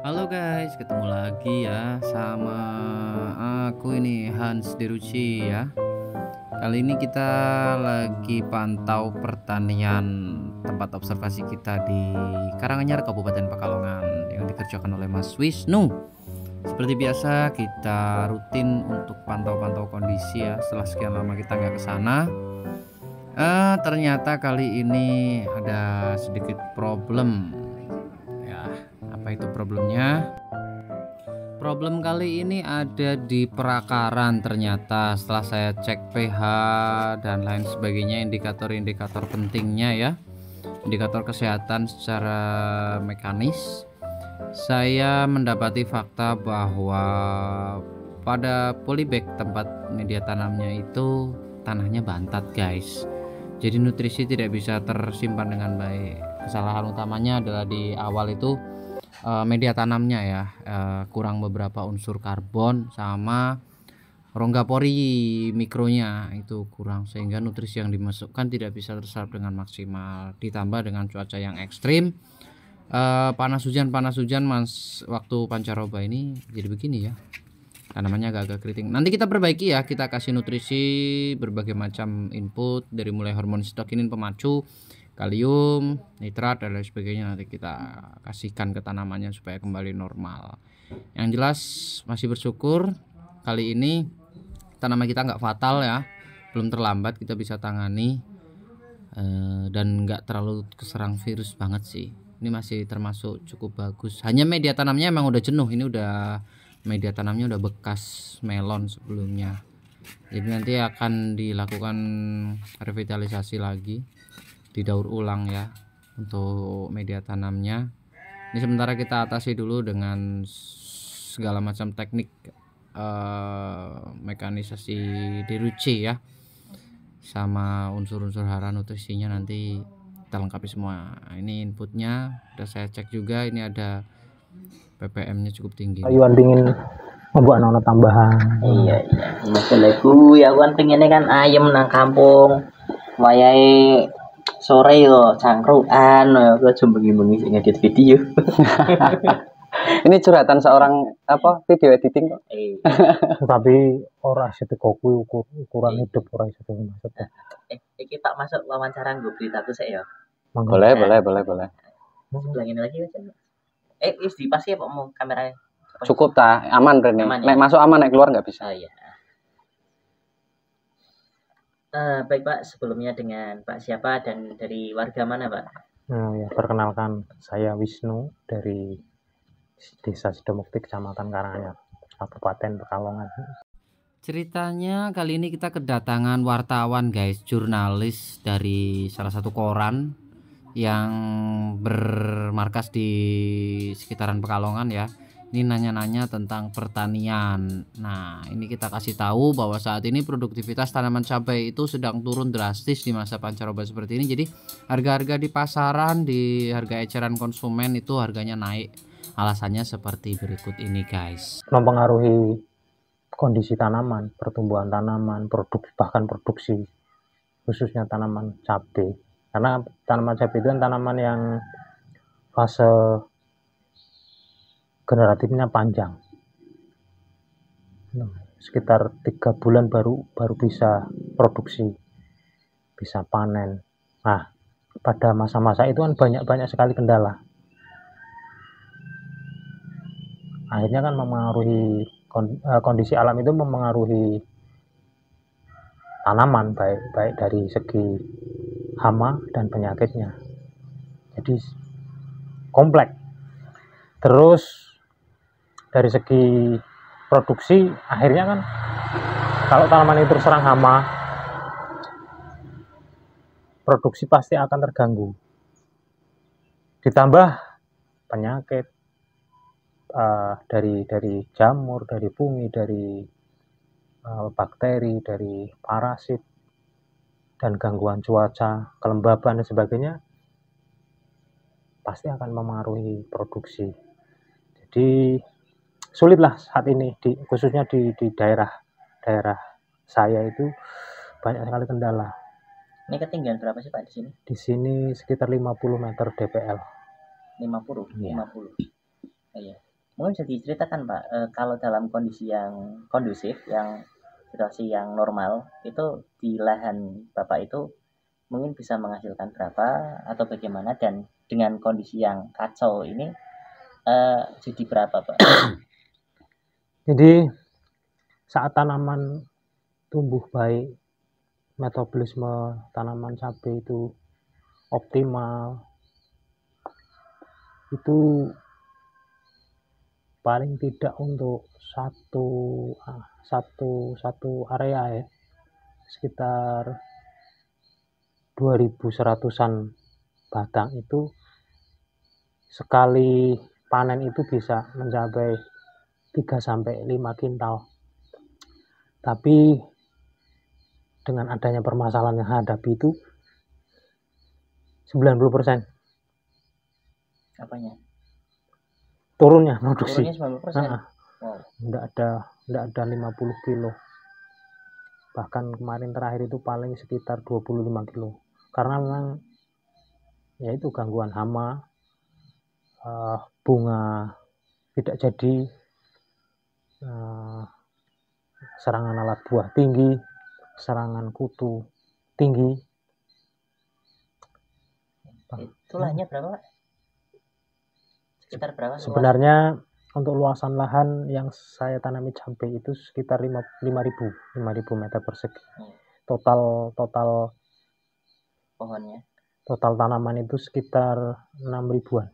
Halo guys, ketemu lagi ya sama aku ini Hans Derucci ya. Kali ini kita lagi pantau pertanian tempat observasi kita di Karanganyar, Kabupaten Pekalongan yang dikerjakan oleh Mas Wisnu. Seperti biasa kita rutin untuk pantau-pantau kondisi ya. Setelah sekian lama kita nggak ke sana, ternyata kali ini ada sedikit problem. Ya, apa itu problemnya? Problem kali ini ada di perakaran ternyata. Setelah saya cek pH dan lain sebagainya, indikator-indikator pentingnya ya, indikator kesehatan secara mekanis, saya mendapati fakta bahwa pada polybag tempat media tanamnya itu tanahnya bantat guys. Jadi nutrisi tidak bisa tersimpan dengan baik. Kesalahan utamanya adalah di awal itu media tanamnya ya, kurang beberapa unsur karbon sama rongga pori mikronya itu kurang, sehingga nutrisi yang dimasukkan tidak bisa terserap dengan maksimal. Ditambah dengan cuaca yang ekstrim, panas hujan mas, waktu pancaroba ini jadi begini ya, tanamannya agak-agak keriting. Nanti kita perbaiki ya, kita kasih nutrisi berbagai macam input dari mulai hormon sitokinin pemacu, kalium, nitrat dan lain sebagainya, nanti kita kasihkan ke tanamannya supaya kembali normal. Yang jelas masih bersyukur kali ini tanaman kita nggak fatal ya, belum terlambat, kita bisa tangani dan nggak terlalu keserang virus banget sih. Ini masih termasuk cukup bagus. Hanya media tanamnya emang udah jenuh, ini udah media tanamnya udah bekas melon sebelumnya. Jadi nanti akan dilakukan revitalisasi lagi, didaur ulang ya untuk media tanamnya. Ini sementara kita atasi dulu dengan segala macam teknik mekanisasi Derucci ya, sama unsur-unsur hara nutrisinya nanti kita lengkapi semua. Ini inputnya udah saya cek juga, ini ada ppm-nya cukup tinggi. Ayuan pingin membuat nono tambahan. Iya. Masalahku ya kan pengennya kan ayam nang kampung. Wayahe sore yo cangkruan yo cuma bengi sing ngedit video. Ini curhatan seorang video editing kok. Tapi ora setekoku ukuran hidup ora setek maksudnya. Iki Pak masuk wawancara gue beritaku saya ya. Boleh. Sebelah ini lagi aja. Is dipasi ya Pak mau kameranya. Cukup ta, aman Rene. Aman, ya? Nek masuk aman, nek keluar nggak bisa. Oh iya. Baik Pak, sebelumnya dengan Pak siapa dan dari warga mana Pak? Nah, ya perkenalkan saya Wisnu dari Desa Sidomukti, Kecamatan Karanganyar, Kabupaten Pekalongan. Ceritanya kali ini kita kedatangan wartawan guys, jurnalis dari salah satu koran yang bermarkas di sekitaran Pekalongan ya. Ini nanya-nanya tentang pertanian. Nah, ini kita kasih tahu bahwa saat ini produktivitas tanaman cabai itu sedang turun drastis di masa pancaroba seperti ini. Jadi harga-harga di pasaran, di harga eceran konsumen itu harganya naik. Alasannya seperti berikut ini guys. Mempengaruhi kondisi tanaman, pertumbuhan tanaman, bahkan produksi, khususnya tanaman cabai. Karena tanaman cabai itu kan tanaman yang fase generatifnya panjang. Sekitar 3 bulan baru bisa produksi, bisa panen. Nah, pada masa-masa itu kan banyak sekali kendala. Akhirnya kan mempengaruhi kondisi alam itu, mempengaruhi tanaman baik dari segi hama dan penyakitnya. Jadi kompleks. Terus dari segi produksi, akhirnya kan kalau tanaman itu terserang hama, produksi pasti akan terganggu. Ditambah penyakit dari jamur, dari fungi, dari bakteri, dari parasit, dan gangguan cuaca, kelembaban dan sebagainya, pasti akan memengaruhi produksi. Jadi sulitlah saat ini, khususnya di daerah saya itu banyak sekali kendala. Ini ketinggian berapa sih Pak di sini? Di sini sekitar 50 meter DPL. 50. Iya. 50. Iya. mungkin bisa diceritakan Pak, kalau dalam kondisi yang kondusif, yang situasi yang normal, itu di lahan Bapak itu mungkin bisa menghasilkan berapa atau bagaimana, dan dengan kondisi yang kacau ini jadi berapa Pak? Jadi saat tanaman tumbuh baik, metabolisme tanaman cabai itu optimal, itu paling tidak untuk satu area ya, sekitar 2100-an batang, itu sekali panen itu bisa mencapai 3-5 kintal. Tapi dengan adanya permasalahan yang hadapi itu 90% Apanya? turunnya produksi. Turunnya 90%. Wow. Enggak ada 50 kilo. Bahkan kemarin terakhir itu paling sekitar 25 kilo. Karena memang ya itu gangguan hama, bunga tidak jadi, serangan alat buah tinggi, serangan kutu tinggi. Itu lahannya berapa Pak? Sekitar berapa? Sebenarnya untuk luasan lahan yang saya tanami cabai itu sekitar 5.000 meter persegi. Total Pohonnya? Total tanaman itu sekitar 6 ribuan.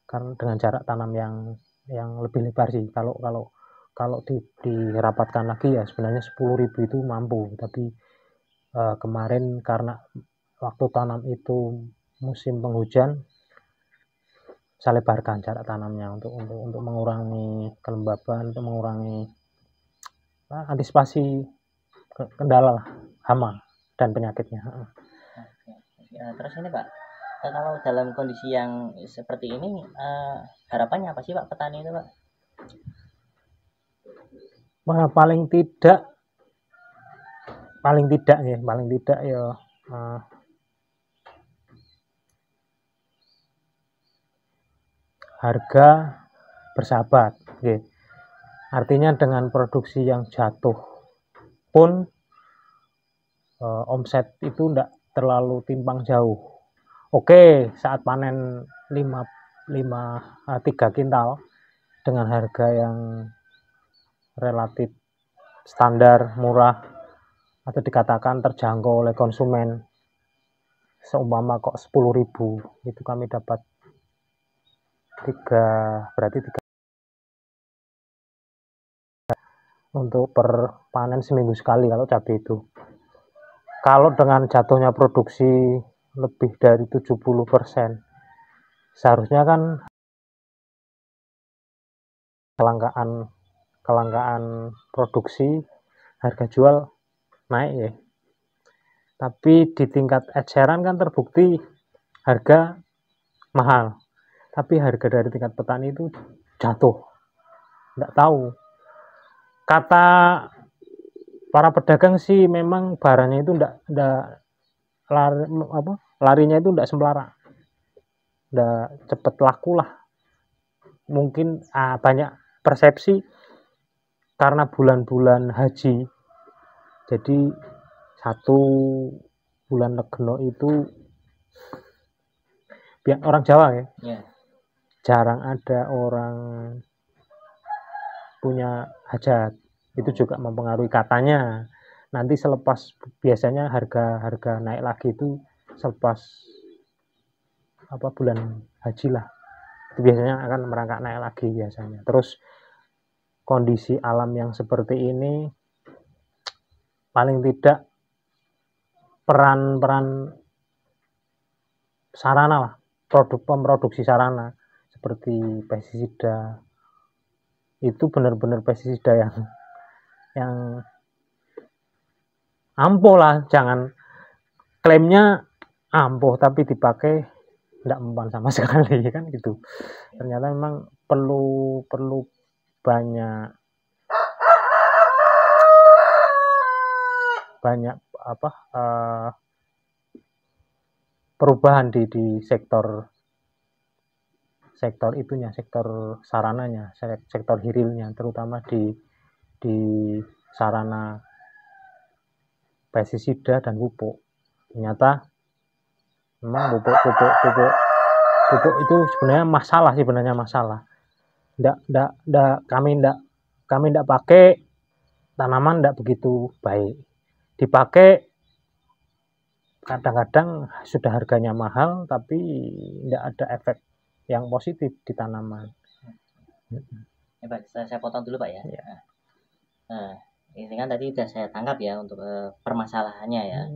Karena dengan jarak tanam yang lebih lebar sih. Kalau dirapatkan lagi ya sebenarnya 10.000 itu mampu. Tapi kemarin karena waktu tanam itu musim penghujan, saya lebarkan jarak tanamnya untuk mengurangi kelembaban, untuk mengurangi antisipasi kendala hama dan penyakitnya. Terus ini Pak, kalau dalam kondisi yang seperti ini, harapannya apa sih Pak petani itu Pak? Paling tidak ya harga bersahabat. Okay. Artinya dengan produksi yang jatuh pun omset itu tidak terlalu timpang jauh. Oke, saat panen 3 kintal dengan harga yang relatif standar, murah, atau dikatakan terjangkau oleh konsumen, seumpama kok 10.000, itu kami dapat berarti 3 untuk per panen seminggu sekali kalau cabai itu. Kalau dengan jatuhnya produksi lebih dari 70%, seharusnya kan kelangkaan produksi, harga jual naik ya. Tapi di tingkat eceran kan terbukti harga mahal, tapi harga dari tingkat petani itu jatuh. Nggak tahu, kata para pedagang sih memang barangnya itu larinya itu enggak semblara, enggak cepet laku lah. Mungkin banyak persepsi karena bulan-bulan haji, jadi satu bulan Legeno itu biar orang Jawa ya, jarang ada orang punya hajat. Itu juga mempengaruhi, katanya nanti selepas, biasanya harga naik lagi itu selepas bulan haji lah, itu biasanya akan merangkak naik lagi biasanya. Terus kondisi alam yang seperti ini, paling tidak peran sarana lah, pemroduksi sarana seperti pestisida, itu benar-benar pestisida yang ampuh lah, jangan klaimnya ampuh tapi dipakai tidak mempan sama sekali kan gitu. Ternyata memang perlu banyak perubahan di sektor sektor itunya, sektor sarananya, sektor hirilnya, terutama di sarana pestisida dan pupuk. Ternyata memang pupuk itu sebenarnya masalah. Kami ndak pakai, tanaman ndak begitu baik. Dipakai kadang-kadang sudah harganya mahal tapi ndak ada efek yang positif di tanaman. Ya, Pak, saya potong dulu Pak ya. Ya. Nah, ini kan tadi sudah saya tangkap ya untuk permasalahannya ya.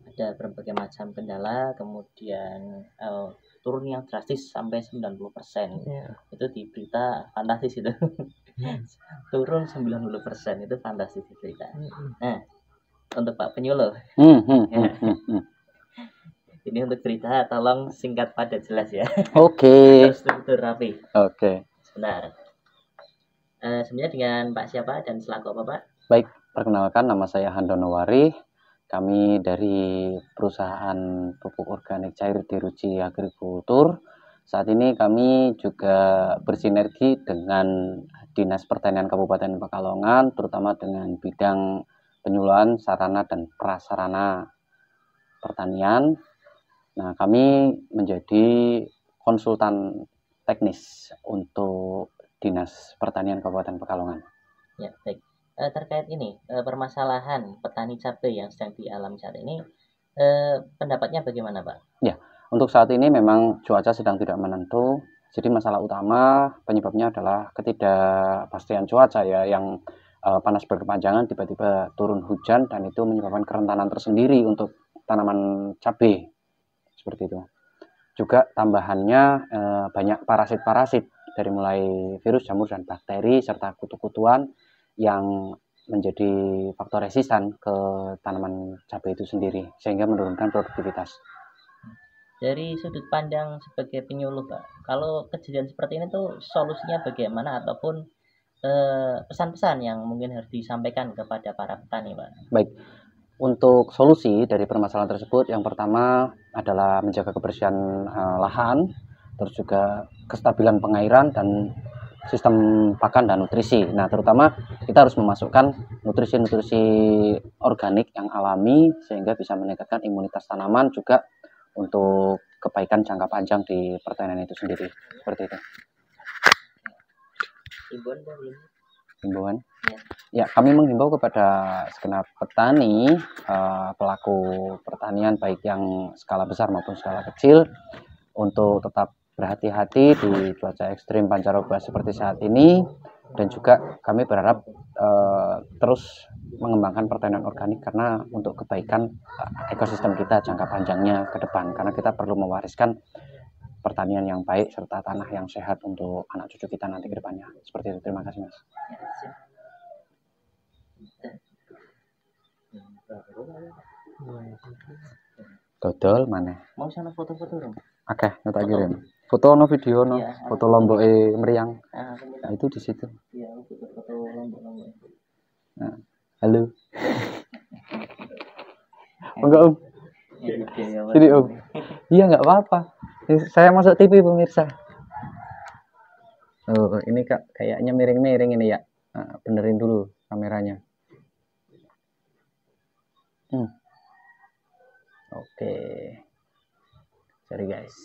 Ada berbagai macam kendala, kemudian turun yang drastis sampai 90%. Ya. Itu di berita fantastis itu. Turun 90% itu fantastis di berita. Nah, untuk Pak Penyuluh. Ini untuk berita, tolong singkat padat jelas ya. Oke. Struktur rapi. Oke. Sebentar. Sebenarnya dengan Pak siapa dan selaku apa Pak? Baik, perkenalkan nama saya Handono Wari. Kami dari perusahaan pupuk organik cair Diruci Agrikultur. Saat ini kami juga bersinergi dengan Dinas Pertanian Kabupaten Pekalongan, terutama dengan bidang penyuluhan sarana dan prasarana pertanian. Nah, kami menjadi konsultan teknis untuk Dinas Pertanian Kabupaten Pekalongan. Ya, baik. Terkait ini, permasalahan petani cabai yang sedang dialami saat ini, pendapatnya bagaimana, Pak? Ya, untuk saat ini memang cuaca sedang tidak menentu. Jadi masalah utama penyebabnya adalah ketidakpastian cuaca ya, yang panas berkepanjangan, tiba-tiba turun hujan, dan itu menyebabkan kerentanan tersendiri untuk tanaman cabai. Seperti itu. Juga tambahannya banyak parasit-parasit dari mulai virus, jamur, dan bakteri serta kutu-kutuan yang menjadi faktor resisten ke tanaman cabai itu sendiri sehingga menurunkan produktivitas. Dari sudut pandang sebagai penyuluh, Pak, kalau kejadian seperti ini tuh solusinya bagaimana ataupun pesan-pesan yang mungkin harus disampaikan kepada para petani, Pak? Baik. Untuk solusi dari permasalahan tersebut, yang pertama adalah menjaga kebersihan lahan, terus juga kestabilan pengairan dan sistem pakan dan nutrisi. Nah, terutama kita harus memasukkan nutrisi-nutrisi organik yang alami sehingga bisa meningkatkan imunitas tanaman, juga untuk kebaikan jangka panjang di pertanian itu sendiri. Seperti itu. Himbauan? Ya, kami menghimbau kepada segenap petani, pelaku pertanian baik yang skala besar maupun skala kecil, untuk tetap berhati-hati di cuaca ekstrim pancaroba seperti saat ini, dan juga kami berharap terus mengembangkan pertanian organik karena untuk kebaikan ekosistem kita jangka panjangnya ke depan, karena kita perlu mewariskan pertanian yang baik serta tanah yang sehat untuk anak cucu kita nanti ke depannya. Seperti itu. Terima kasih, Mas. Dodol mana? Mau sana foto-foto dong. Oke, tak kirim. Foto no video no, Ya, foto lombok meriang. Nah, itu di situ. Iya, foto-foto lombok-lombok. Nah, halo. Enggak, Om. Sini, Om. Iya, nggak apa-apa. Saya masuk TV, pemirsa. Oh, ini Kak, kayaknya miring-miring ini ya. Nah, benerin dulu kameranya. Oke. Sorry guys.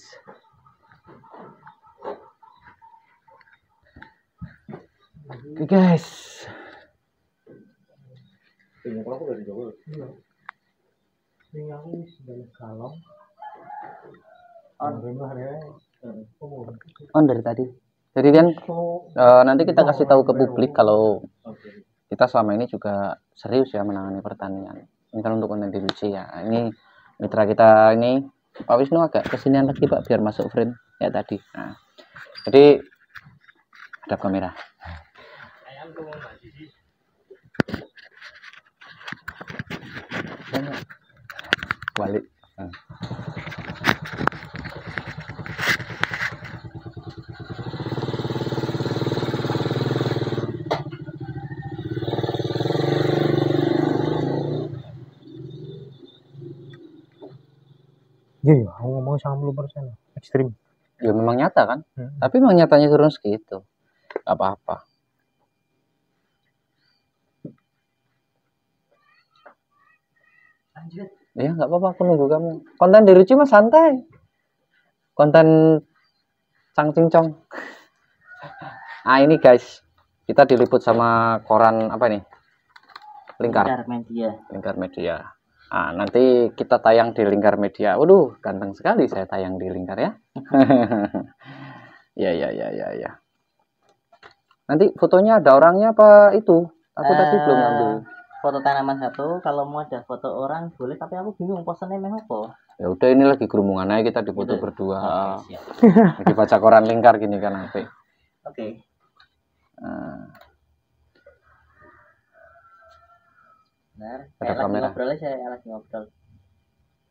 Oke guys. Ini aku dari Jawa. Iya. Ini aku sudah kalong. On dari tadi. Jadi kan nanti kita kasih tahu ke publik kalau kita selama ini juga serius ya menangani pertanian. Ini kan untuk konten Diruci ya. Ini mitra kita ini Pak Wisnu agak kesinian lagi Pak biar masuk frame ya tadi. Nah, jadi ada kamera. Balik. Iya, aku ngomong 90% ekstrim. Ya memang nyata kan, tapi memang nyatanya turun segitu, nggak apa-apa. Lanjut. Ya nggak apa-apa, aku nunggu kamu. Konten di Ruci mah santai. Konten cang cincong. Ah ini guys, kita diliput sama koran apa nih? Lingkar Media. Lingkar Media. Ah nanti kita tayang di Lingkar Media. Waduh, ganteng sekali saya tayang di Lingkar ya. Ya. Nanti fotonya ada orangnya apa itu? Aku tadi belum ngambil. Foto tanaman satu, kalau mau ada foto orang boleh, tapi aku bingung posennya memang apa. Ya udah, ini lagi kerumungan aja, kita dipoto Gitu. berdua. Oke, siap. Lagi baca koran Lingkar gini kan apa? Oke. Benar. Ada kamera. Saya lagi ngobrol.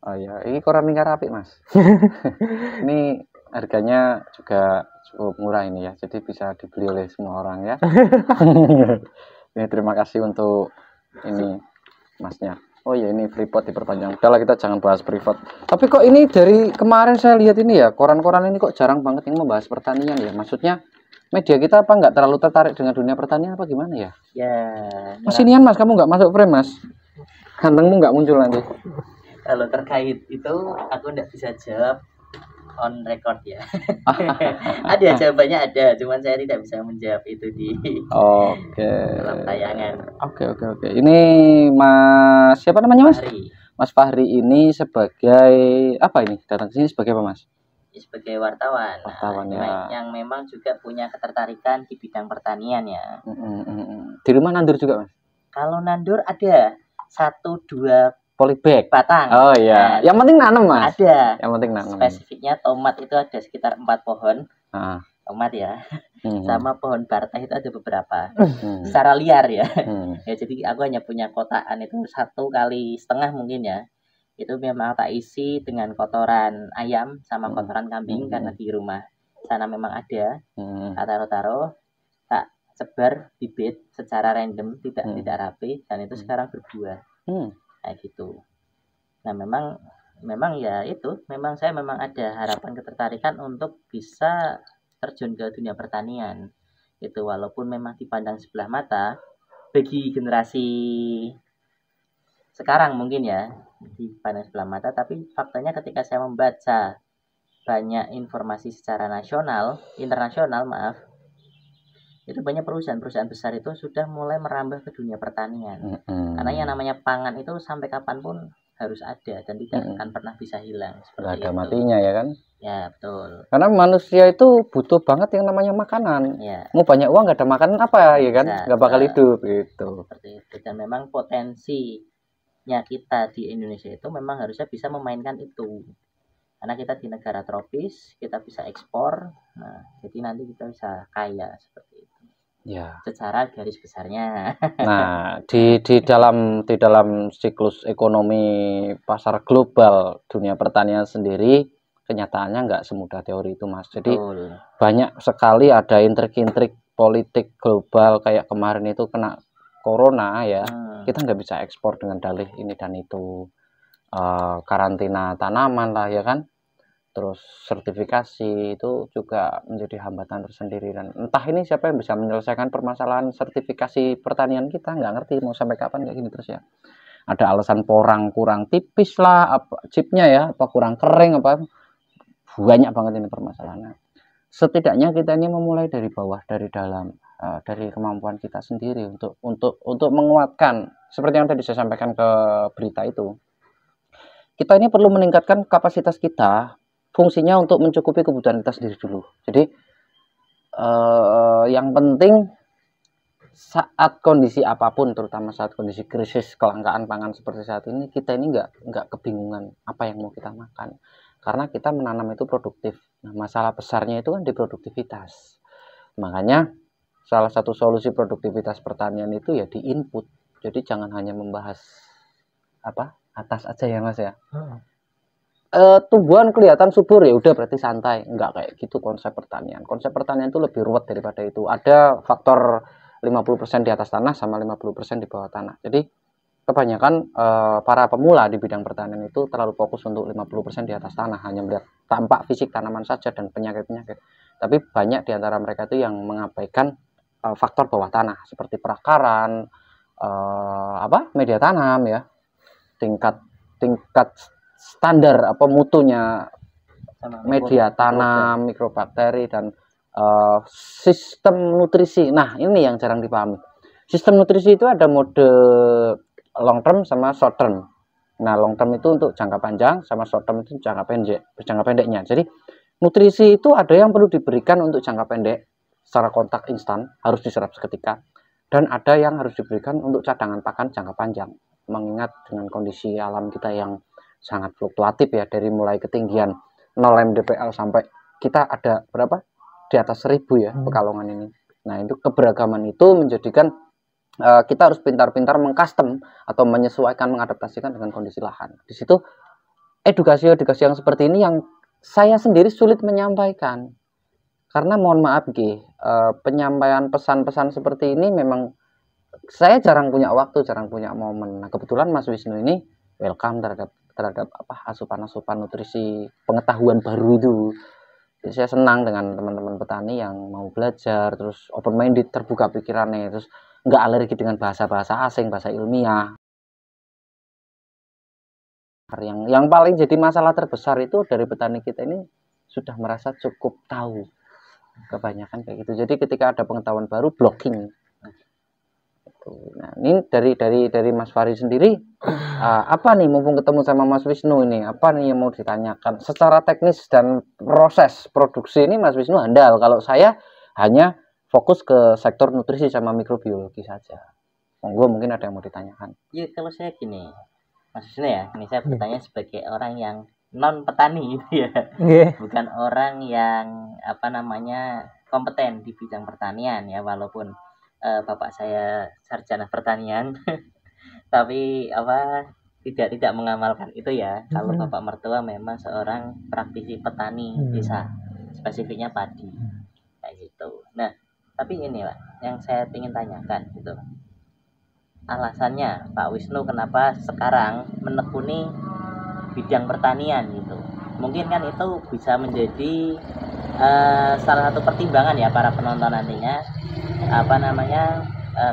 Oh ya, ini koran Lingkar apik mas. Ini harganya juga cukup murah ini ya, jadi bisa dibeli oleh semua orang ya. Ini terima kasih untuk ini masnya. Oh ya, ini Freeport diperpanjang. Udahlah, kita jangan bahas Freeport. Tapi kok ini dari kemarin saya lihat ini ya, koran-koran ini kok jarang banget yang membahas pertanian ya. Maksudnya media kita apa nggak terlalu tertarik dengan dunia pertanian apa gimana ya? Ya. Mas inian mas, kamu nggak masuk frame mas. Gantengmu nggak muncul nanti. Kalau terkait itu aku nggak bisa jawab on record ya. Ada jawabannya ada, cuman saya tidak bisa menjawab itu di dalam tayangan. Oke. Ini Mas siapa namanya mas? Fahri. Mas Fahri ini sebagai apa ini? Datang ke sini sebagai apa mas? Sebagai wartawan. Wartawan ya. Yang memang juga punya ketertarikan di bidang pertanian ya. Di rumah nandur juga mas? Kalau nandur ada 1-2 polybag batang. Oh iya. Yang penting nanam mas. Ada. Yang penting nanam. Spesifiknya tomat itu ada sekitar 4 pohon. Tomat ya. Sama pohon barteh itu ada beberapa. Secara liar ya. Ya jadi aku hanya punya kotaan itu 1,5 kali mungkin ya. Itu memang tak isi dengan kotoran ayam sama kotoran kambing karena di rumah sana memang ada. Tak taruh-taruh, tak sebar bibit secara random, tidak rapi, dan itu sekarang berbuah. Kayak gitu. Nah memang ya itu, memang saya memang ada harapan ketertarikan untuk bisa terjun ke dunia pertanian. Itu walaupun memang dipandang sebelah mata bagi generasi sekarang mungkin ya, dipandang sebelah mata, tapi faktanya ketika saya membaca banyak informasi secara internasional itu banyak perusahaan-perusahaan besar itu sudah mulai merambah ke dunia pertanian. Karena yang namanya pangan itu sampai kapanpun harus ada dan tidak akan pernah bisa hilang. Nggak ada matinya ya kan? Ya betul. Karena manusia itu butuh banget yang namanya makanan. Ya. Mau banyak uang nggak ada makanan apa ya kan? Nggak bakal hidup gitu. Seperti itu. Dan memang potensinya kita di Indonesia itu memang harusnya bisa memainkan itu. Karena kita di negara tropis, kita bisa ekspor. Nah, jadi nanti kita bisa kaya seperti itu. Ya. Secara garis besarnya. Nah, di dalam siklus ekonomi pasar global dunia pertanian sendiri, kenyataannya nggak semudah teori itu, Mas. Jadi banyak sekali ada intrik-intrik politik global, kayak kemarin itu kena corona ya. Kita nggak bisa ekspor dengan dalih ini dan itu. Karantina tanaman lah ya kan, terus sertifikasi itu juga menjadi hambatan tersendiri, dan entah ini siapa yang bisa menyelesaikan permasalahan sertifikasi pertanian kita, nggak ngerti mau sampai kapan kayak gini terus ya. Ada alasan porang kurang tipis lah, apa chipnya ya, apa kurang kering, apa banyak banget ini permasalahannya. Setidaknya kita ini memulai dari bawah, dari dalam, dari kemampuan kita sendiri untuk menguatkan seperti yang tadi saya sampaikan ke berita itu. Kita ini perlu meningkatkan kapasitas kita, fungsinya untuk mencukupi kebutuhan kita sendiri dulu. Jadi yang penting saat kondisi apapun, terutama saat kondisi krisis kelangkaan pangan seperti saat ini, kita ini nggak kebingungan apa yang mau kita makan, karena kita menanam itu produktif. Nah, masalah besarnya itu kan di produktivitas. Makanya salah satu solusi produktivitas pertanian itu ya di input. Jadi jangan hanya membahas atas aja ya Mas ya. Tumbuhan kelihatan subur ya udah berarti santai, enggak kayak gitu konsep pertanian. Konsep pertanian itu lebih ruwet daripada itu. Ada faktor 50% di atas tanah sama 50% di bawah tanah. Jadi kebanyakan para pemula di bidang pertanian itu terlalu fokus untuk 50% di atas tanah, hanya melihat tampak fisik tanaman saja dan penyakit-penyakit. Tapi banyak di antara mereka itu yang mengabaikan faktor bawah tanah seperti perakaran, media tanam ya, tingkat standar mutunya media tanam, mikrobakteri dan sistem nutrisi. Nah, ini yang jarang dipahami. Sistem nutrisi itu ada mode long term sama short term. Nah, long term itu untuk jangka panjang, sama short term itu jangka pendeknya. Jadi nutrisi itu ada yang perlu diberikan untuk jangka pendek secara kontak instan, harus diserap seketika, dan ada yang harus diberikan untuk cadangan pakan jangka panjang. Mengingat dengan kondisi alam kita yang sangat fluktuatif ya, dari mulai ketinggian 0 mdpl sampai kita ada berapa? Di atas 1000 ya Pekalongan ini. Nah, itu keberagaman itu menjadikan kita harus pintar-pintar mengcustom atau menyesuaikan, mengadaptasikan dengan kondisi lahan. Di situ edukasi yang seperti ini yang saya sendiri sulit menyampaikan. Karena mohon maaf penyampaian pesan-pesan seperti ini memang saya jarang punya waktu, jarang punya momen. Nah, kebetulan Mas Wisnu ini welcome terhadap asupan-asupan nutrisi, pengetahuan baru itu. Jadi saya senang dengan teman-teman petani yang mau belajar, terus open minded, terbuka pikirannya, terus nggak alergi dengan bahasa-bahasa asing, bahasa ilmiah. Yang paling jadi masalah terbesar itu dari petani kita ini sudah merasa cukup tahu, kebanyakan kayak gitu. Jadi ketika ada pengetahuan baru, blocking. Nah, ini dari Mas Fahri sendiri, apa nih, mumpung ketemu sama Mas Wisnu ini, apa nih yang mau ditanyakan secara teknis dan proses produksi ini? Mas Wisnu handal, kalau saya hanya fokus ke sektor nutrisi sama mikrobiologi saja. Monggo, mungkin ada yang mau ditanyakan. Ya, kalau saya gini, Mas Wisnu ya, ini saya bertanya sebagai orang yang non petani gitu ya, bukan orang yang kompeten di bidang pertanian ya, walaupun bapak saya sarjana pertanian tapi tidak mengamalkan itu ya. Kalau bapak mertua memang seorang praktisi petani desa, spesifiknya padi kayak gitu. Nah, tapi ini Pak yang saya ingin tanyakan gitu, alasannya Pak Wisnu kenapa sekarang menekuni bidang pertanian gitu. Mungkin kan itu bisa menjadi salah satu pertimbangan ya para penonton nantinya,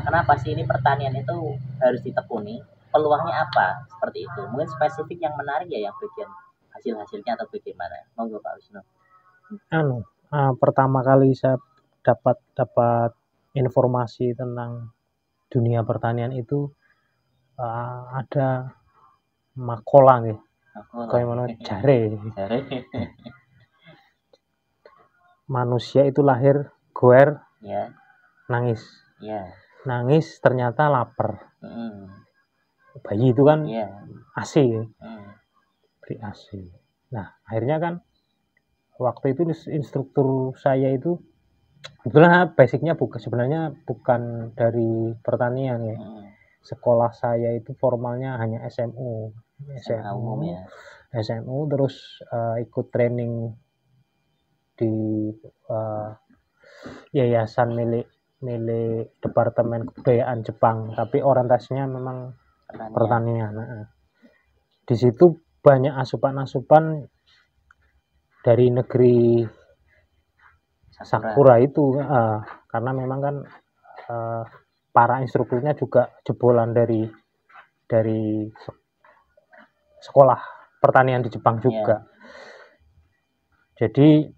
kenapa sih ini pertanian itu harus ditekuni, peluangnya apa, seperti itu. Mungkin spesifik yang menarik ya, yang bagian hasil-hasilnya atau bagaimana. Monggo Pak Wisnu. Pertama kali saya dapat informasi tentang dunia pertanian itu ada makola nih, kayak mana jare manusia itu lahir goer, nangis, nangis ternyata lapar. Bayi itu kan AC ya, beri AC. Nah, akhirnya kan waktu itu instruktur saya itu kebetulan basicnya sebenarnya bukan dari pertanian ya. Sekolah saya itu formalnya hanya SMU terus ikut training di yayasan milik Departemen Kebudayaan Jepang, tapi orientasinya memang pertanian. Nah, di situ banyak asupan-asupan dari negeri Sakura itu, karena memang kan para instrukturnya juga jebolan dari sekolah pertanian di Jepang juga. Jadi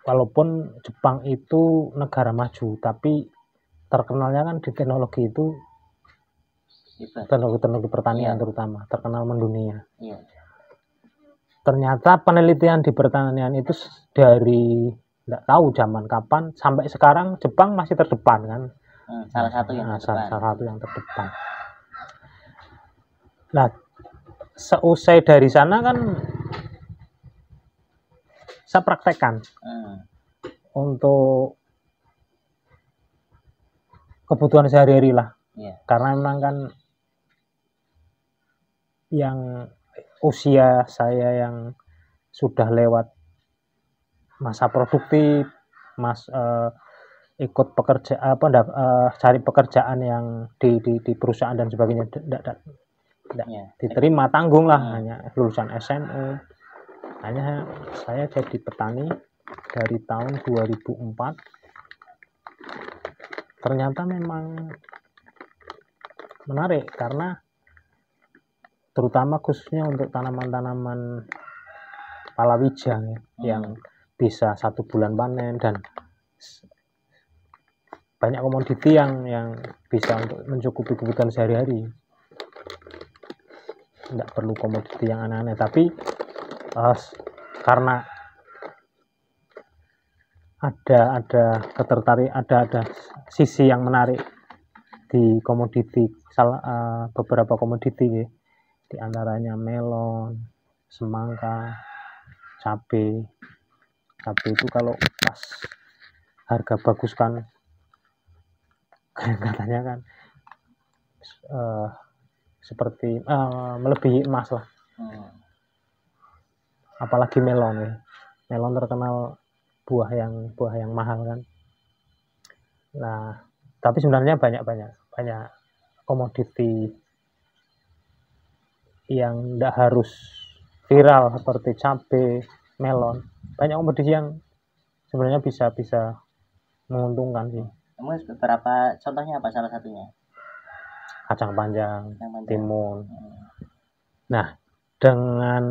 walaupun Jepang itu negara maju, tapi terkenalnya kan di teknologi itu, teknologi pertanian terutama terkenal mendunia. Ternyata penelitian di pertanian itu dari tidak tahu zaman kapan sampai sekarang Jepang masih terdepan kan. Salah satu yang terdepan. Nah, seusai dari sana kan saya praktekkan untuk kebutuhan sehari-hari lah. Karena memang kan yang usia saya yang sudah lewat masa produktif, ikut pekerja cari pekerjaan yang di perusahaan dan sebagainya, tidak diterima, tanggung lah, hanya lulusan SMU. Hanya saya jadi petani dari tahun 2004. Ternyata memang menarik, karena terutama khususnya untuk tanaman-tanaman palawija yang bisa 1 bulan panen, dan banyak komoditi yang bisa untuk mencukupi kebutuhan sehari-hari. Tidak perlu komoditi yang aneh-aneh, tapi karena ada ketertarik, ada sisi yang menarik di komoditi, beberapa komoditi, di antaranya melon, semangka, cabai itu kalau pas harga bagus kan katanya kan seperti melebihi emas lah. Apalagi melon terkenal buah yang mahal kan. Nah, tapi sebenarnya banyak komoditi yang tidak harus viral seperti cabai, melon. Banyak komoditi yang sebenarnya bisa menguntungkan sih. Beberapa contohnya apa salah satunya? Kacang panjang, timun. Nah, dengan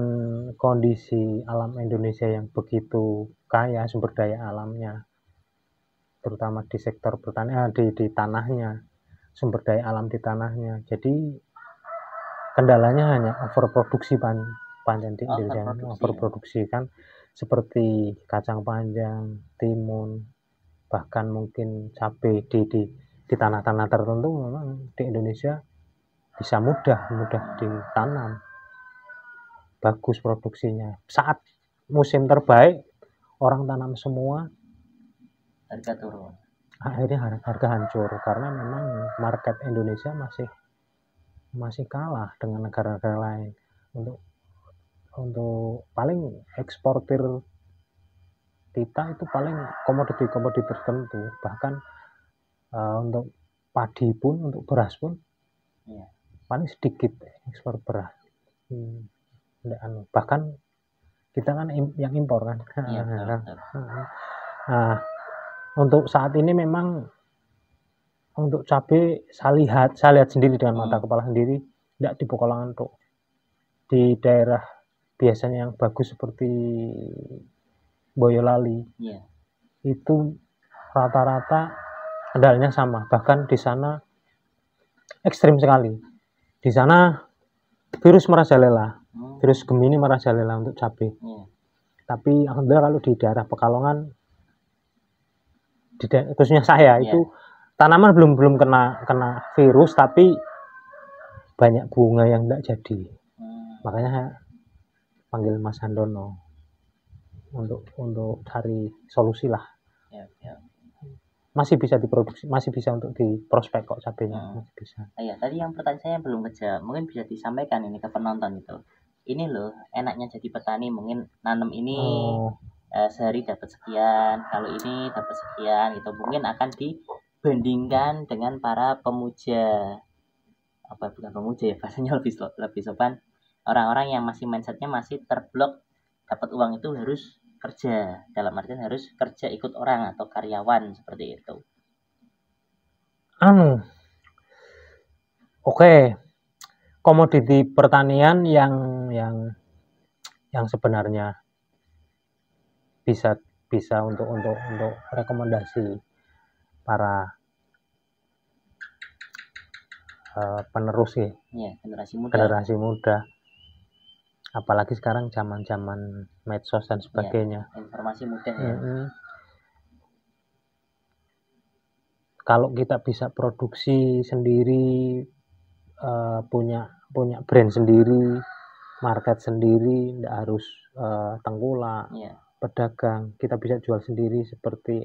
kondisi alam Indonesia yang begitu kaya sumber daya alamnya, terutama di sektor pertanian, di tanahnya, sumber daya alam di tanahnya. Jadi kendalanya hanya overproduksi panjang di Indonesia, overproduksi kan, seperti kacang panjang, timun, bahkan mungkin cabai di tanah-tanah tertentu memang di Indonesia bisa mudah ditanam, bagus produksinya. Saat musim terbaik orang tanam semua, harga turun, akhirnya harga hancur, karena memang market Indonesia masih kalah dengan negara-negara lain untuk paling eksportir kita itu paling komoditi tertentu. Bahkan untuk padi pun, untuk beras pun paling sedikit ekspor beras. Bahkan kita kan yang impor kan. Nah, untuk saat ini memang untuk cabai saya lihat sendiri dengan mata kepala sendiri, tidak di Pekalongan tuh, di daerah biasanya yang bagus seperti Boyolali, itu rata-rata kendalanya sama. Bahkan di sana ekstrim sekali. Di sana virus merajalela, virus Gemini merajalela untuk cabai. Tapi alhamdulillah kalau di daerah Pekalongan, khususnya saya itu tanaman belum kena virus, tapi banyak bunga yang tidak jadi. Makanya saya panggil Mas Handono untuk cari solusi lah. Masih bisa diproduksi, masih bisa untuk diprospek kok cabenya, masih bisa. Tadi yang pertanyaan saya belum kejawab, mungkin bisa disampaikan ini ke penonton itu. Ini loh enaknya jadi petani, mungkin nanam ini sehari dapat sekian, kalau ini dapat sekian, itu mungkin akan dibandingkan dengan para pemuja, bukan pemuja ya, bahasanya lebih sopan, orang-orang yang masih mindsetnya masih terblok, dapat uang itu harus kerja, dalam artian harus kerja ikut orang atau karyawan seperti itu. Oke. Komoditi pertanian yang sebenarnya bisa untuk rekomendasi para penerus generasi muda. Apalagi sekarang zaman medsos dan sebagainya, informasi mudah kalau kita bisa produksi sendiri, punya brand sendiri, market sendiri, tidak harus tengkulak, pedagang, kita bisa jual sendiri. Seperti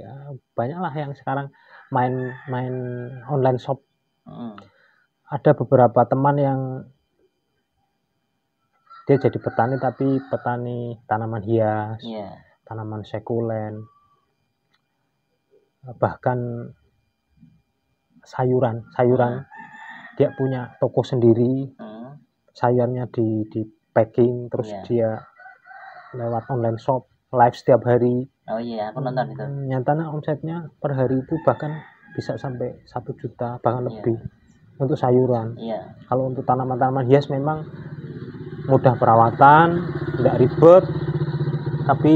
banyaklah yang sekarang main online shop. Ada beberapa teman yang dia jadi petani, tapi petani tanaman hias, tanaman sekulen. bahkan sayuran dia punya toko sendiri, sayurnya di packing, terus Iya. dia lewat online shop live setiap hari. Oh iya, aku nonton itu. Nyatanya omsetnya per hari itu bahkan bisa sampai 1 juta bahkan Iya. lebih untuk sayuran. Iya. Kalau untuk tanaman-tanaman hias memang mudah perawatan, tidak ribet, tapi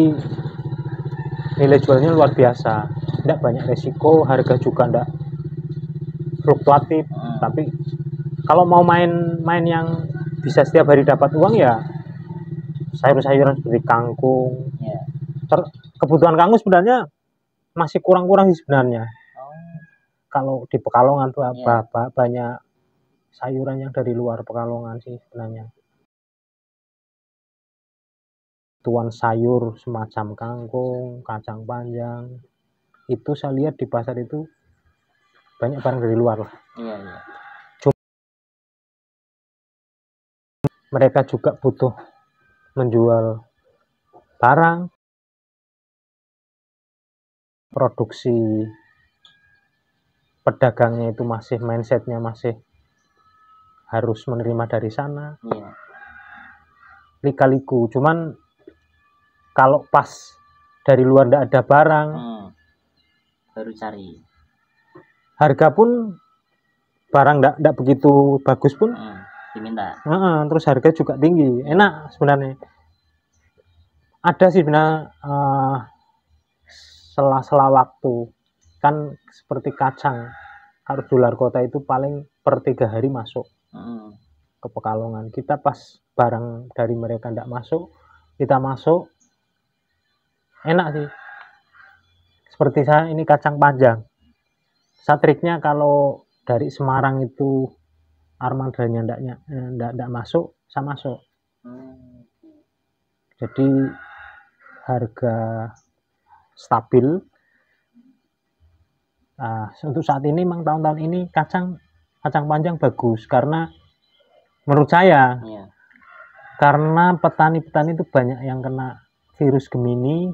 nilai jualnya luar biasa, tidak banyak resiko, harga juga tidak fluktuatif. Tapi kalau mau main yang bisa setiap hari dapat uang ya sayur-sayuran seperti kangkung. Iya. Kebutuhan kangkung sebenarnya masih kurang-kurang sih sebenarnya. Kalau di Pekalongan tuh Iya. banyak sayuran yang dari luar Pekalongan sih sebenarnya. Tuan sayur semacam kangkung, kacang panjang, itu saya lihat di pasar itu banyak barang dari luar lah. Iya, iya. Mereka juga butuh menjual barang, produksi pedagangnya itu masih mindsetnya masih harus menerima dari sana. Iya. Lika-liku, cuman kalau pas dari luar tidak ada barang, baru cari. Harga pun barang tidak begitu bagus pun diminta. Terus harga juga tinggi. Enak sebenarnya. Ada sih sebenarnya sela-sela waktu. Kan seperti kacang. Kalau dolar kota itu paling per 3 hari masuk ke Pekalongan. Kita pas barang dari mereka tidak masuk, kita masuk. Enak sih. Seperti saya ini kacang panjang. Triknya kalau dari Semarang itu armadanya tidak masuk, saya masuk. Jadi harga stabil. Untuk saat ini memang tahun-tahun ini kacang panjang bagus karena menurut saya karena petani-petani itu banyak yang kena virus Gemini,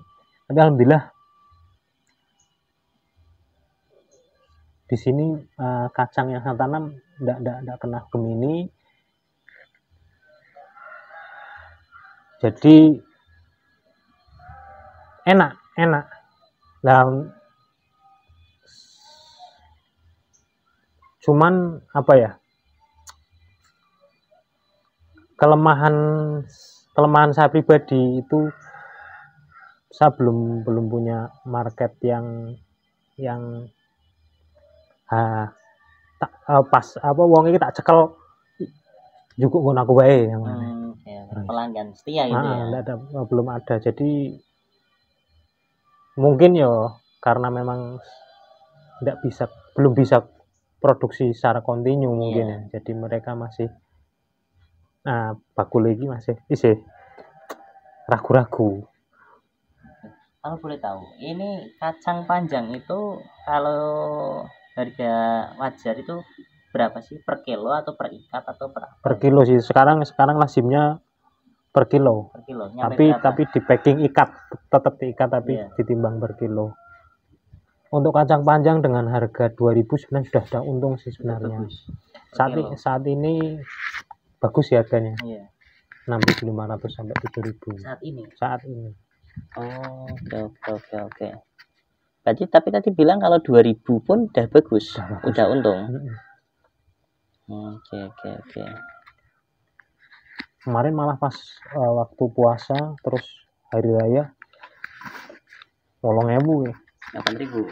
tapi alhamdulillah di sini kacang yang saya tanam tidak kena Gemini. Jadi enak. Nah, cuman apa ya? Kelemahan saya pribadi itu saya belum punya market yang pas wong iki tak cekel cukup ngono aku wae yang pelanggan setia gitu ya. Belum ada. Jadi mungkin ya karena memang belum bisa produksi secara kontinu mungkin ya. Jadi mereka masih bakul lagi masih ragu-ragu. Kalau boleh tahu, ini kacang panjang itu kalau harga wajar itu berapa sih, per kilo atau per ikat atau per apa? Per kilo sih. Sekarang lazimnya per kilo. Tapi di packing ikat, tetap diikat tapi ditimbang per kilo. Untuk kacang panjang dengan harga 2.000 sebenarnya sudah ada untung sih sebenarnya. Saat ini bagus ya harganya. 6.500 sampai 7.000. Saat ini. Oh, oke. Berarti tapi tadi bilang kalau 2.000 pun udah bagus. Udah untung. Oke. Kemarin malah pas waktu puasa terus hari raya 8.000 ya. 8.000.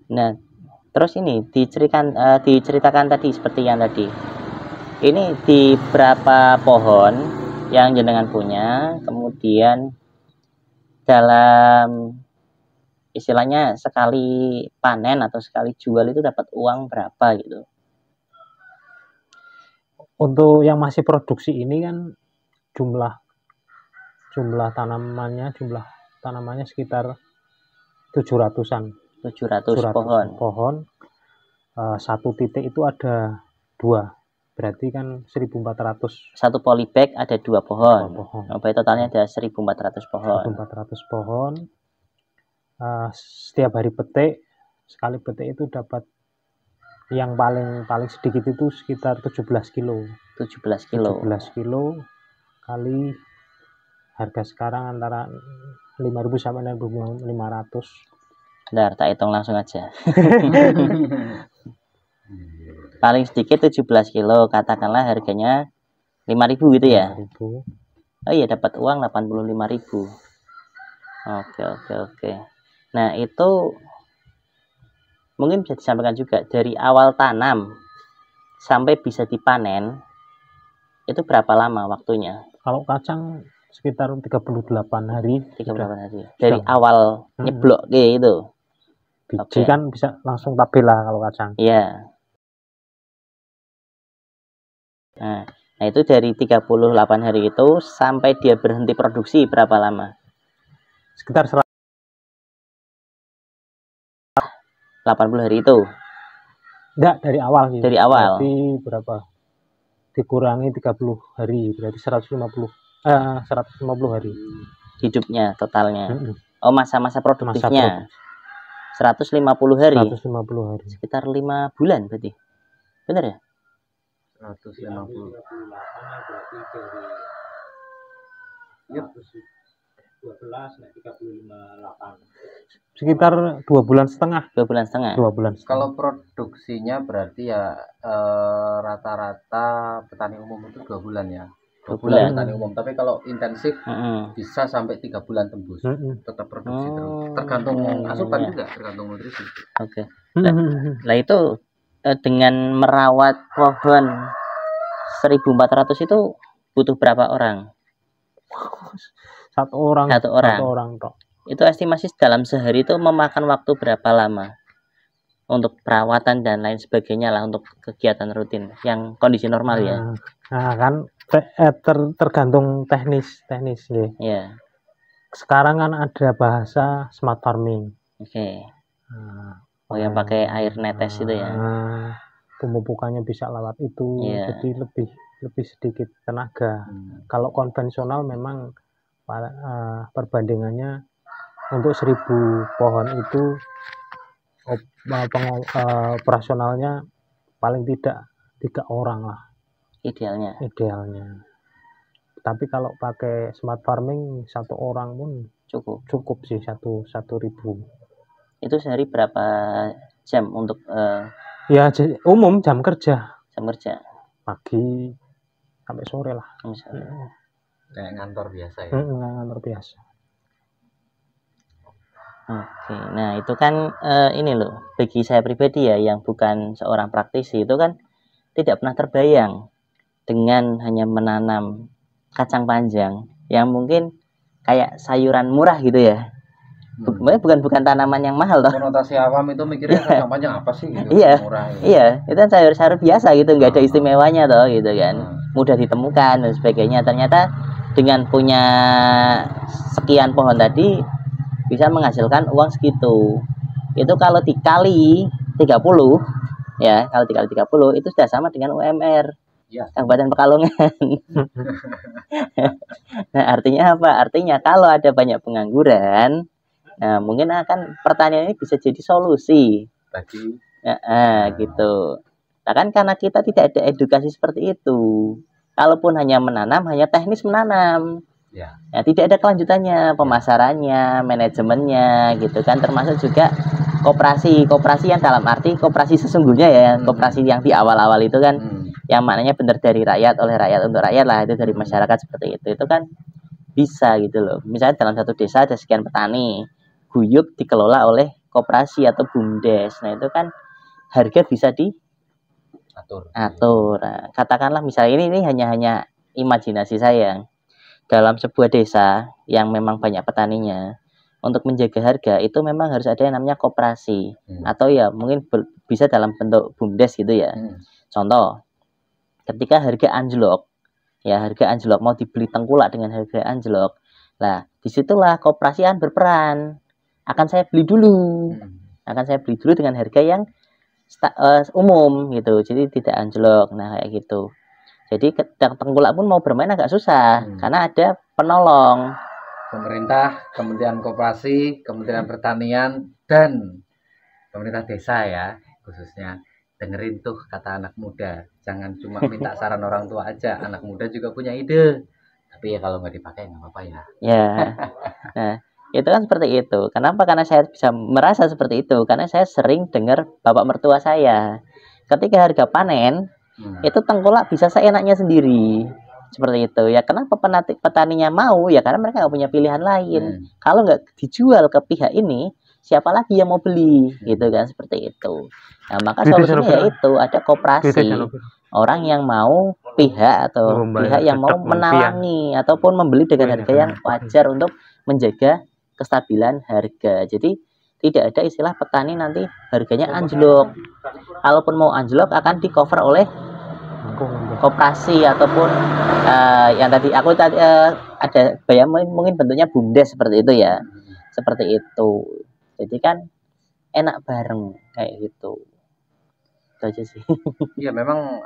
Nah, terus ini diceritakan tadi seperti yang tadi. Ini di berapa pohon yang jenengan punya, kemudian dalam istilahnya sekali panen atau sekali jual itu dapat uang berapa gitu. Untuk yang masih produksi ini kan jumlah tanamannya sekitar 700-an. 700 pohon. Satu titik itu ada 2 berarti kan 1.400 Satu polybag ada 2 pohon. pohon. Berarti totalnya ada 1.400 pohon. 1.400 pohon. Setiap hari petik, sekali petik itu dapat yang paling sedikit itu sekitar 17 kilo. 17 kilo. 17 kilo kali harga sekarang antara 5.000 sampai 6.500. Bentar, tak hitung langsung aja. Paling sedikit 17 kilo, katakanlah harganya 5.000 gitu ya. 5.000. Oh iya, dapat uang 85.000. Oke. Nah, itu mungkin bisa disampaikan juga dari awal tanam sampai bisa dipanen itu berapa lama waktunya? Kalau kacang sekitar 38 hari. 38 hari. Dari awal nyeblok gitu. Biji kan bisa langsung stabil lah kalau kacang. Iya. Nah, itu dari 38 hari itu sampai dia berhenti produksi berapa lama? Sekitar 80 hari itu. Enggak, dari awal sih. Dari awal. Berarti berapa? Dikurangi 30 hari, berarti 150 hari. Hidupnya totalnya. Oh, masa-masa produktifnya. 150 hari. 150 hari. Sekitar 5 bulan berarti. Benar ya? 150. Yep. 12 sekitar 2 bulan setengah. 2 bulan setengah. 2 bulan setengah. Kalau produksinya berarti ya rata-rata petani umum itu 2 bulan ya. 2 bulan petani umum. Tapi kalau intensif bisa sampai 3 bulan tembus. Tetap produksi terus. Tergantung asupan juga, tergantung nutrisi. Oke. Nah itu dengan merawat pohon 1.400 itu butuh berapa orang? Satu orang toh. Itu estimasi dalam sehari itu memakan waktu berapa lama untuk perawatan dan lain sebagainya lah, untuk kegiatan rutin yang kondisi normal ya. Nah kan tergantung teknis ya. Yeah. Sekarang kan ada bahasa smart farming. Oke. Yang pakai air netes itu ya. Pemupukannya bisa lewat itu. Jadi lebih sedikit tenaga. Kalau konvensional memang perbandingannya untuk 1.000 pohon itu operasionalnya paling tidak 3 orang lah idealnya. Tapi kalau pakai smart farming 1 orang pun cukup sih 1.000. Itu sehari berapa jam untuk ya umum jam kerja pagi sampai sore lah. Kayak ngantor biasa ya. Ngantor biasa. Oke, nah itu kan ini loh, bagi saya pribadi ya yang bukan seorang praktisi itu kan tidak pernah terbayang dengan hanya menanam kacang panjang yang mungkin kayak sayuran murah gitu ya. Bukan tanaman yang mahal toh. Konotasi awam itu mikirnya kacang panjang apa sih gitu. Murah, iya, itu kan sayur-sayur biasa gitu, nggak ada istimewanya toh gitu kan. Mudah ditemukan dan sebagainya. Ternyata dengan punya sekian pohon tadi bisa menghasilkan uang segitu. Itu kalau dikali 30 ya, kalau dikali 30 itu sudah sama dengan UMR Kabupaten Pekalongan. Nah, artinya apa? Artinya kalau ada banyak pengangguran, nah mungkin akan pertanian ini bisa jadi solusi bagi gitu. Nah kan karena kita tidak ada edukasi seperti itu. Kalaupun hanya menanam, hanya teknis menanam. Ya, tidak ada kelanjutannya, pemasarannya, manajemennya gitu kan, termasuk juga koperasi yang dalam arti koperasi sesungguhnya ya, koperasi yang di awal-awal itu kan yang maknanya benar dari rakyat, oleh rakyat, untuk rakyat lah, itu dari masyarakat seperti itu kan bisa gitu loh. Misalnya dalam satu desa ada sekian petani, guyup dikelola oleh koperasi atau BUMDes. Nah itu kan harga bisa diatur. Nah, katakanlah misalnya ini hanya imajinasi saya. Dalam sebuah desa yang memang banyak petaninya, untuk menjaga harga itu memang harus ada yang namanya koperasi atau ya mungkin bisa dalam bentuk BUMDes gitu ya. Contoh, ketika harga anjlok mau dibeli tengkulak dengan harga anjlok, lah disitulah koperasi berperan. Akan saya beli dulu dengan harga yang umum gitu, jadi tidak anjlok. Nah kayak gitu. Jadi tengkulak pun mau bermain agak susah karena ada penolong. Pemerintah, Kementerian Koperasi, Kementerian Pertanian, dan pemerintah desa ya khususnya. Dengerin tuh kata anak muda, jangan cuma minta saran orang tua aja, anak muda juga punya ide. Tapi ya kalau nggak dipakai nggak apa-apa ya. Ya, nah itu kan seperti itu. Kenapa? Karena saya bisa merasa seperti itu karena saya sering dengar bapak mertua saya ketika harga panen itu tengkulak bisa seenaknya sendiri seperti itu ya. Kenapa petaninya mau ya? Karena mereka nggak punya pilihan lain. Kalau nggak dijual ke pihak ini, siapa lagi yang mau beli gitu kan, seperti itu. Nah maka solusinya yaitu ada koperasi, orang yang mau pihak atau pihak yang mau menalangi ataupun membeli dengan harga yang wajar untuk menjaga kestabilan harga. Jadi tidak ada istilah petani nanti harganya anjlok. Kalaupun mau anjlok akan di cover oleh koperasi ataupun yang tadi aku ada bayang mungkin bentuknya bumdes seperti itu ya, seperti itu. Jadi kan enak bareng kayak gitu. Itu aja sih. Iya memang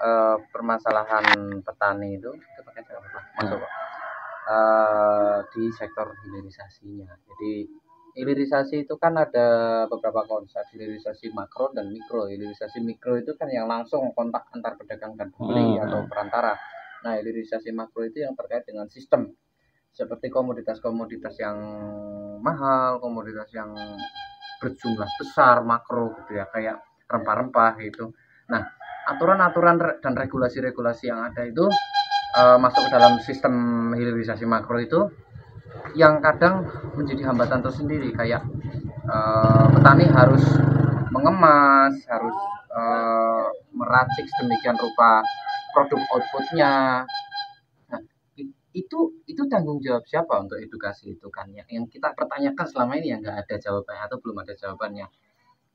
permasalahan petani itu pakai masuk di sektor hilirisasinya. Jadi hilirisasi itu kan ada beberapa konsep, hilirisasi makro dan mikro. Hilirisasi mikro itu kan yang langsung kontak antar pedagang dan pembeli atau perantara. Nah, hilirisasi makro itu yang terkait dengan sistem, seperti komoditas-komoditas yang mahal, komoditas yang berjumlah besar, makro gitu ya, kayak rempah-rempah gitu. Nah, aturan-aturan dan regulasi-regulasi yang ada itu masuk ke dalam sistem hilirisasi makro itu yang kadang menjadi hambatan tersendiri, kayak petani harus mengemas, harus meracik sedemikian rupa produk outputnya. Nah, itu tanggung jawab siapa untuk edukasi itu kan ya, yang kita pertanyakan selama ini yang nggak ada jawabannya atau belum ada jawabannya.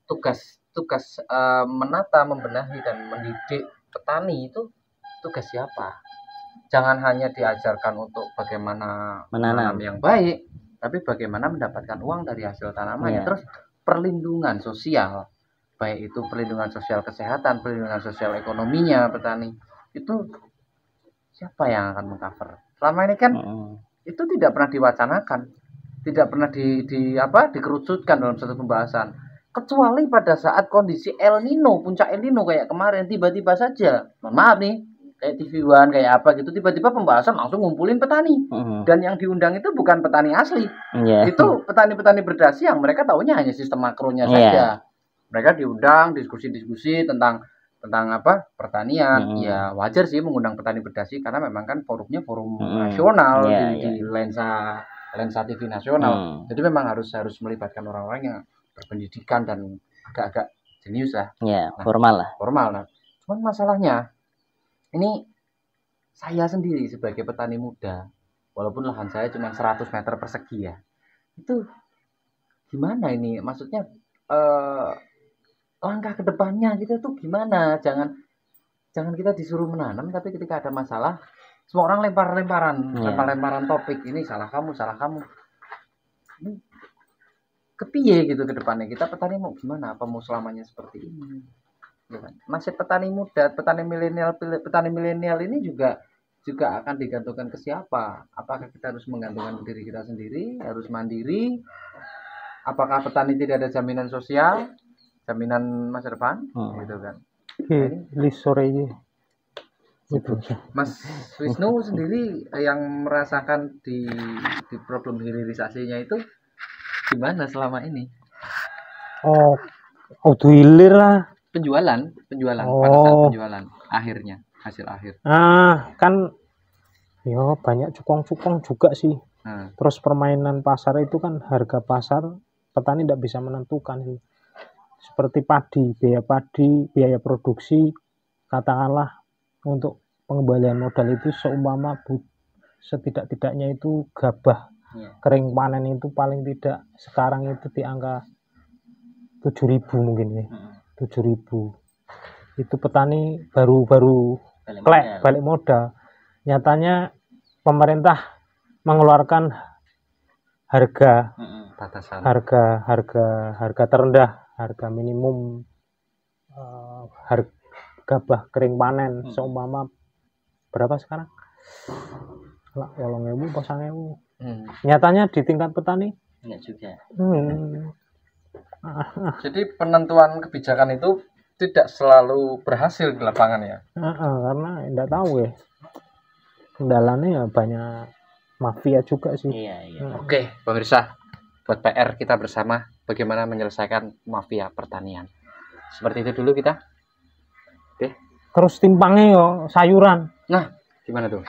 Tugas menata, membenahi dan mendidik petani itu tugas siapa? Jangan hanya diajarkan untuk bagaimana menanam yang baik, tapi bagaimana mendapatkan uang dari hasil tanamannya. Terus perlindungan sosial, baik itu perlindungan sosial kesehatan, perlindungan sosial ekonominya petani, itu siapa yang akan mengcover? Selama ini kan itu tidak pernah diwacanakan, tidak pernah dikerucutkan dalam satu pembahasan, kecuali pada saat kondisi El Nino, puncak El Nino kayak kemarin, tiba-tiba saja, mohon maaf nih, kayak TV One kayak apa gitu, tiba-tiba pembahasan langsung ngumpulin petani, dan yang diundang itu bukan petani asli, itu petani-petani berdasi yang mereka taunya hanya sistem makronya saja. Mereka diundang diskusi-diskusi tentang pertanian. Ya wajar sih mengundang petani berdasi karena memang kan forumnya forum nasional di lensa TV nasional. Jadi memang harus melibatkan orang-orang yang berpendidikan dan agak-agak jenius lah. Formal. Nah, cuman masalahnya ini saya sendiri sebagai petani muda, walaupun lahan saya cuma 100 meter persegi ya, itu gimana ini? Maksudnya langkah kedepannya kita tuh gimana? Jangan kita disuruh menanam, tapi ketika ada masalah, semua orang lempar-lemparan topik, ini salah kamu. Ini kepiye gitu ke depannya? Kita petani mau gimana? Apa mau selamanya seperti ini? Nasib petani muda, petani milenial ini juga akan digantungkan ke siapa? Apakah kita harus menggantungkan diri kita sendiri, harus mandiri? Apakah petani tidak ada jaminan sosial, jaminan masa depan, gitu kan? Sore ini. Mas Wisnu sendiri yang merasakan di problem hilirisasinya itu gimana selama ini? Hilir lah. Penjualan pada saat penjualan akhirnya, hasil akhir. Kan ya banyak cukong-cukong juga sih. Terus permainan pasar itu kan, harga pasar petani tidak bisa menentukan sih. Seperti biaya produksi, katakanlah untuk pengembalian modal itu seumpama setidak-tidaknya itu gabah kering panen itu paling tidak sekarang itu di angka 7.000 mungkin ya. 7.000 itu petani baru balik modal. Nyatanya pemerintah mengeluarkan harga batasan, harga terendah, harga minimum harga gabah kering panen seumpama berapa sekarang? Lah 8.000 apa 9.000. Nyatanya di tingkat petani enggak juga. Jadi penentuan kebijakan itu tidak selalu berhasil di lapangan ya. Karena enggak tahu ya. Kendalanya ya banyak mafia juga sih. Iya. Oke, pemirsa, buat PR kita bersama bagaimana menyelesaikan mafia pertanian. Seperti itu dulu kita. Oke. Terus timpangnya yo sayuran. Nah, gimana tuh?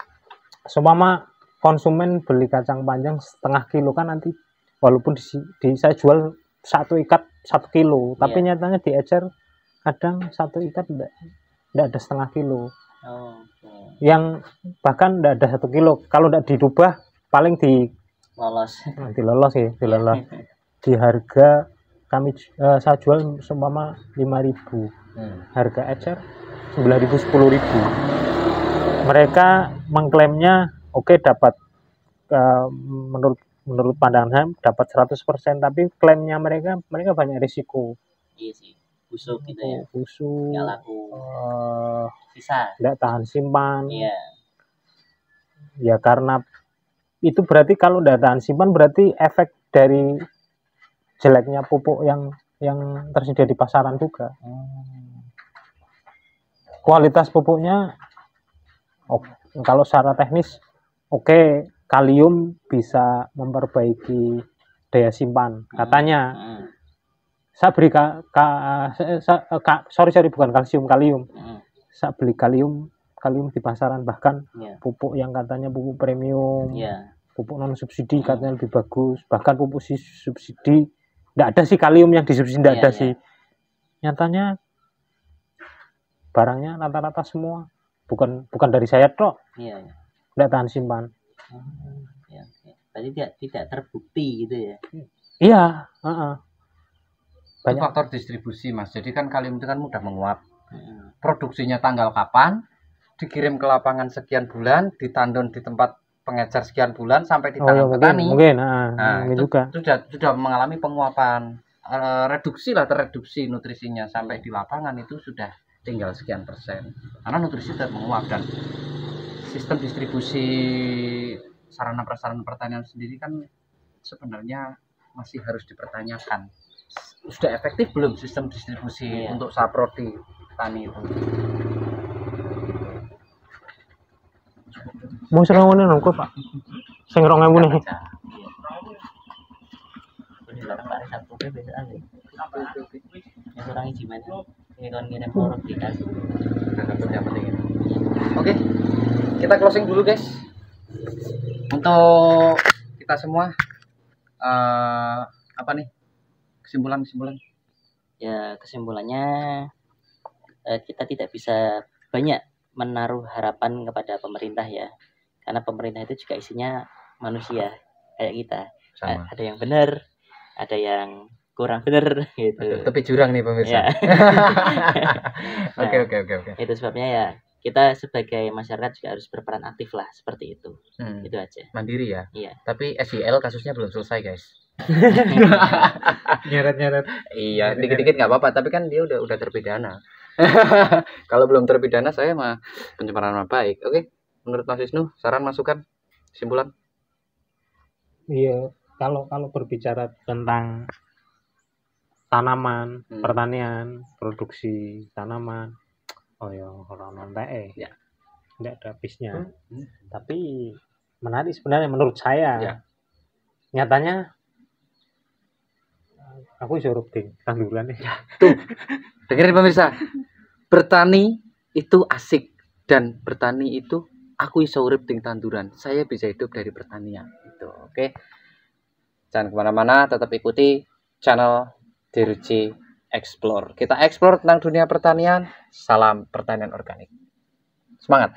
Seumpama konsumen beli kacang panjang setengah kilo kan nanti walaupun saya jual 1 ikat 1 kilo, tapi nyatanya di ecer kadang 1 ikat enggak ada setengah kilo. Yang bahkan enggak ada 1 kilo. Kalau enggak dirubah paling dilolos ya, dilolos. Di harga saya jual seumpama 5.000. Harga ecer 9.000 10.000. Mereka mengklaimnya oke dapat menurut pandangan saya dapat 100%, tapi klaimnya mereka banyak risiko. Iya sih. Busuk gitu ya. Busuk. Nggak laku. Sisa. Nggak tahan simpan. Iya. Ya karena itu berarti kalau nggak tahan simpan berarti efek dari jeleknya pupuk yang tersedia di pasaran juga. Kualitas pupuknya kalau secara teknis oke, kalium bisa memperbaiki daya simpan katanya. Saya beri bukan kalium. Saya beli kalium di pasaran, bahkan pupuk yang katanya pupuk premium, pupuk non subsidi katanya lebih bagus, bahkan pupuk subsidi enggak ada sih, kalium yang disubsidi enggak ada sih. Nyatanya barangnya rata-rata semua bukan dari saya tok. Enggak tahan simpan. Berarti tidak terbukti gitu ya. Iya, Banyak faktor distribusi, Mas. Jadi kan kalium itu kan mudah menguap. Produksinya tanggal kapan, dikirim ke lapangan sekian bulan, ditandon di tempat pengecer sekian bulan sampai di tangan petani. Mungkin itu juga sudah mengalami penguapan, tereduksi nutrisinya sampai di lapangan itu sudah tinggal sekian persen. Karena nutrisi sudah menguap, dan sistem distribusi sarana prasarana pertanian sendiri kan sebenarnya masih harus dipertanyakan. Sudah efektif belum sistem distribusi untuk saprodi tani itu? Mau serang mana nongko Pak? Sing 2.000 nih. Dilarang Pak Sabtu biasa aja. Yang kurang gimana? Ini kan ngirim produk dikasih. Yang penting ini. Oke, kita closing dulu guys. Untuk kita semua, apa nih kesimpulan? Ya kesimpulannya kita tidak bisa banyak menaruh harapan kepada pemerintah ya, karena pemerintah itu juga isinya manusia kayak kita. Ada yang benar, ada yang kurang benar gitu. Tapi jurang nih pemirsa. Ya. Oke. Itu sebabnya ya kita sebagai masyarakat juga harus berperan aktif lah, seperti itu. Itu aja. Mandiri ya. Iya. Tapi SIL kasusnya belum selesai guys. Nyeret. Iya, dikit-dikit nggak apa-apa. Tapi kan dia udah terpidana. Kalau belum terpidana saya mah pencemaran nama baik. Oke. Menurut Mas Wisnu, saran masukan, kesimpulan? Iya, kalau berbicara tentang tanaman, pertanian, produksi tanaman, orang nontek ya, tidak ada habisnya. Tapi menarik sebenarnya menurut saya. Ya. Nyatanya aku suruh tanduran ya. Tuh, dengerin pemirsa, bertani itu asik, dan bertani itu aku iso urip ting tanduran. Saya bisa hidup dari pertanian. Itu, oke. Jangan kemana-mana, tetap ikuti channel Dirji Explore. Kita explore tentang dunia pertanian. Salam pertanian organik. Semangat.